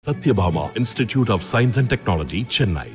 Satyabhama Institute of Science and Technology, Chennai.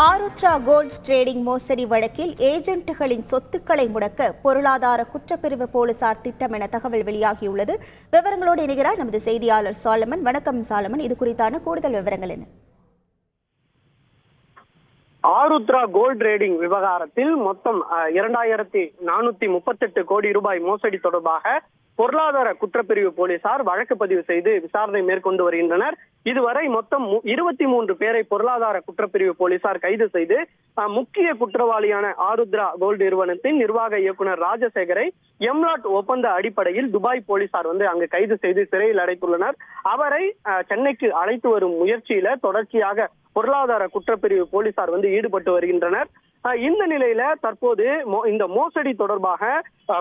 Aarudhra gold trading மோசடி வழக்கில் ஏஜென்ட்டுகளின் சொத்துக்களை முடக்க பொருளாதார குற்றப்பிரிவு போலீசார் திட்டம் என தகவல் வெளியாகியுள்ளது. விவரங்களோடு இணைகிறார் நமது செய்தியாளர் சாலமன். வணக்கம் சாலமன், இது குறித்தான கூடுதல் விவரங்கள் என்ன? ஆருத்ரா கோல்ட் ட்ரேடிங் விவகாரத்தில் மொத்தம் 2438 கோடி ரூபாய் மோசடி தொடர்பாக பொருளாதார குற்றப்பிரிவு போலீசார் வழக்கு பதிவு செய்து விசாரணை மேற்கொண்டு வருகின்றனர். இதுவரை மொத்தம் 23 பேரை பொருளாதார குற்றப்பிரிவு போலீசார் கைது செய்து முக்கிய குற்றவாளியான ஆருத்ரா கோல்ட் நிறுவனத்தின் நிர்வாக இயக்குனர் ராஜசேகரை எம்லாட் ஒப்பந்த அடிப்படையில் துபாய் போலீசார் அங்கு கைது செய்து சிறையில் அடைத்துள்ளனர். அவரை சென்னைக்கு அழைத்து வரும் முயற்சியில தொடர்ச்சியாக பொருளாதார குற்றப்பிரிவு போலீசார் ஈடுபட்டு வருகின்றனர். இந்த நிலையில தற்போது இந்த மோசடி தொடர்பாக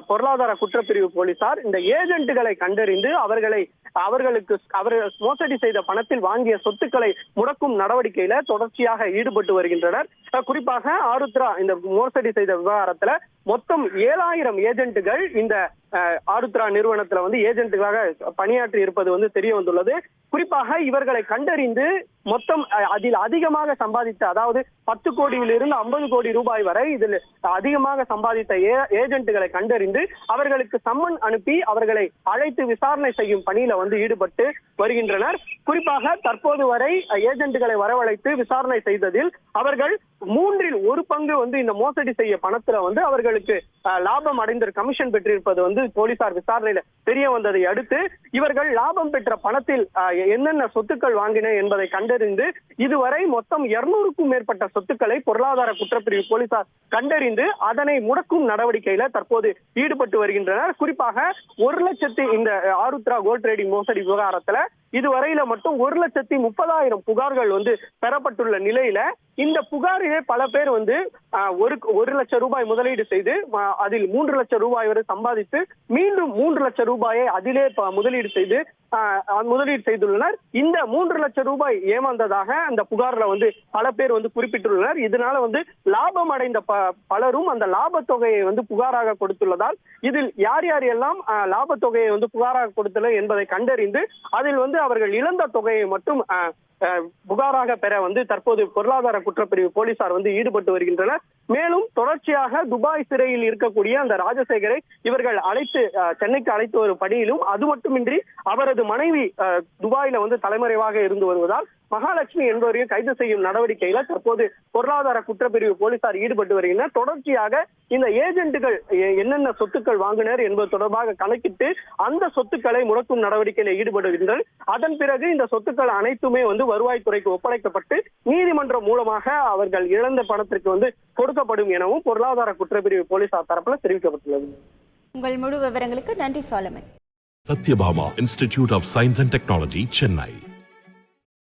பொருளாதார குற்றப்பிரிவு போலீசார் இந்த ஏஜென்ட்டுகளை கண்டறிந்து அவர்களுக்கு மோசடி செய்த பணத்தில் வாங்கிய சொத்துக்களை முடக்கும் நடவடிக்கையில தொடர்ச்சியாக ஈடுபட்டு வருகின்றனர். குறிப்பாக ஆருத்ரா இந்த மோசடி செய்த விவகாரத்துல மொத்தம் 7000 ஏஜென்ட்டுகள் இந்த ஆருத்ரா நிறுவனத்துல ஏஜென்ட்டுகளாக பணியாற்றி இருப்பது தெரிய வந்துள்ளது. குறிப்பாக இவர்களை கண்டறிந்து மொத்தம் அதில் அதிகமாக சம்பாதித்த, அதாவது 10 கோடியிலிருந்து 50 கோடி ரூபாய் வரை இதில் அதிகமாக சம்பாதித்த ஏஜென்ட்டுகளை கண்டறிந்து அவர்களுக்கு சம்மன் அனுப்பி அவர்களை அழைத்து விசாரணை செய்யும் பணியில ஈடுபட்டு வருகின்றனர். குறிப்பாக தற்போது வரை ஏஜென்ட்டுகளை வரவழைத்து விசாரணை செய்ததில் அவர்கள் 1/3 பங்கு இந்த மோசடி செய்ய பணத்துல அவர்களுக்கு லாபம் அடைந்த கமிஷன் பெற்றிருப்பது போலீசார் விசாரணையில தெரிய வந்ததை அடுத்து இவர்கள் லாபம் பெற்ற பணத்தில் என்னென்ன சொத்துக்கள் வாங்கின என்பதை கண்டறிந்து இதுவரை மொத்தம் 200க்கும் மேற்பட்ட சொத்துக்களை பொருளாதார குற்றப்பிரிவு போலீசார் கண்டறிந்து அதனை முடக்கும் நடவடிக்கையில தற்போது ஈடுபட்டு வருகின்றனர். குறிப்பாக 1 லட்சத்து இந்த ஆருத்ரா கோல்ட் ட்ரேடிங் மோசடி விவகாரத்துல இதுவரையில மட்டும் 1,30,000 புகார்கள் பெறப்பட்டுள்ள நிலையில இந்த புகாரிலே பல பேர் 1 லட்சம் ரூபாய் முதலீடு செய்து அதில் 3 லட்சம் ரூபாய் வரை சம்பாதித்து மீண்டும் 3 லட்சம் ரூபாயை அதிலே முதலீடு செய்துள்ளனர். இந்த 3 லட்சம் ரூபாய் ஏமாந்ததாக அந்த புகார்ல பல பேர் குறிப்பிட்டுள்ளனர். இதனால லாபம் அடைந்த பலரும் அந்த லாப தொகையை புகாராக கொடுத்துள்ளதால் இதில் யார் யார் எல்லாம் லாப தொகையை புகாராக கொடுத்துள்ளனர் என்பதை கண்டறிந்து அதில் அவர்கள் இழந்த தொகையை மட்டும் புகாராக பெற தற்போது பொருளாதார குற்றப்பிரிவு போலீசார் ஈடுபட்டு வருகின்றனர். மேலும் தொடர்ச்சியாக துபாய் சிறையில் இருக்கக்கூடிய அந்த ராஜசேகரை இவர்கள் சென்னைக்கு அழைத்து வரும் பணியிலும், அது மட்டுமின்றி அவரது மனைவி துபாயில தலைமறைவாக இருந்து வருவதால் மகாலட்சுமி என்பவரையும் கைது செய்யும் நடவடிக்கையில தற்போது பொருளாதார குற்றப்பிரிவு போலீசார் ஈடுபட்டு வருகின்றனர். தொடர்ச்சியாக இந்த ஏஜென்ட்டுகள் என்னென்ன சொத்துக்கள் வாங்கினர் என்பது தொடர்பாக கணக்கிட்டு அந்த சொத்துக்களை முடக்கும் நடவடிக்கையில ஈடுபடுகின்றனர். அதன் பிறகு இந்த சொத்துக்கள் அனைத்துமே வருவாய்த்துறைக்கு ஒப்படைக்கப்பட்டு நீதிமன்றம் மூலமாக அவர்கள் இழந்த பணத்திற்கு கொடுக்கப்படும் எனவும் பொருளாதார குற்றப்பிரிவு போலீசார் தரப்புல தெரிவிக்கப்பட்டுள்ளது. உங்கள் முழு விவரங்களுக்கு நன்றி Solomon. Satyabhama Institute of Science and Technology, Chennai.